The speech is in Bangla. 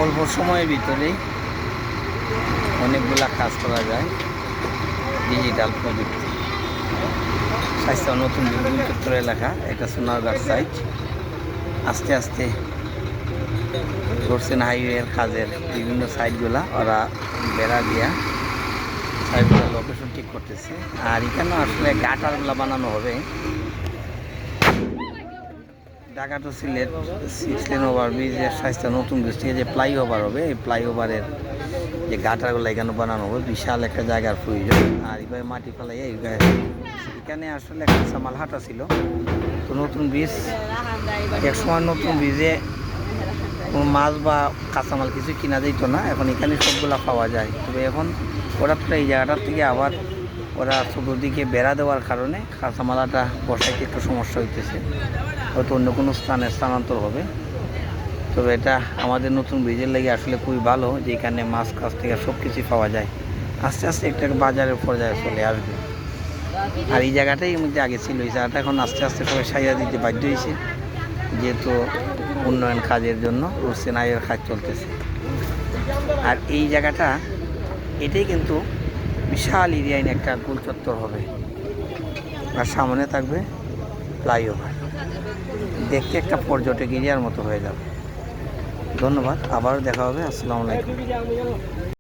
অল্প সময়ের ভিতরেই অনেকগুলা কাজ করা যায় ডিজিটাল প্রযুক্তি। স্বাস্থ্য নতুন চত্বর এলাকা, এটা সোনারগাঁ সাইট। আস্তে আস্তে করছেন হাইওয়ের কাজের বিভিন্ন সাইটগুলা, ওরা বেড়া দিয়া সাইটগুলো লোকেশন ঠিক করতেছে। আর এখানে আসলে গাটারগুলা বানানো হবে। ঢাকা টু সিলেট 6 লেন ওভারব্রিজের স্বাস্থ্য নতুন ব্রিজ থেকে যে ফ্লাইওভার হবে, এই ফ্লাইওভারের যে গাটারগুলো এখানে বানানো হবে, বিশাল একটা জায়গার প্রয়োজন। আর এইভাবে মাটি ফেলাই এখানে আসলে একটা সামাল হাঁটা ছিল। তো নতুন ব্রিজ, এক সময় নতুন ব্রিজে কোনো মাছ বা কাঁচামাল কিছু কিনা যেত না, এখন এখানে সবগুলা পাওয়া যায়। তবে এখন ওরা তো এই জায়গাটার থেকে আবার ওরা চতুর্দিকে বেড়া দেওয়ার কারণে কাঁচামালাটা বসাইতে একটু সমস্যা হইতেছে, হয়তো অন্য কোনো স্থানে স্থানান্তর হবে। তবে এটা আমাদের নতুন ব্রিজের লেগে আসলে খুবই ভালো যে এখানে মাছ কাছ থেকে সব কিছুই পাওয়া যায়। আস্তে আস্তে একটা বাজারের পর্যায়ে চলে আসবে। আর এই জায়গাটাই মধ্যে আগে ছিল, এই জায়গাটা এখন আস্তে আস্তে সবাই সাইয়া দিতে বাধ্য হয়েছে, যেহেতু উন্নয়ন কাজের জন্য রুসেনাইয়ের কাজ চলতেছে। আর এই জায়গাটা এটাই কিন্তু বিশাল এরিয়ায় একটা গোল চত্বর হবে, আর সামনে থাকবে ফ্লাইওভার। দেখতে একটা পর্যটক এরিয়ার মতো হয়ে যাবে। ধন্যবাদ, আবারও দেখা হবে। আসসালামু আলাইকুম।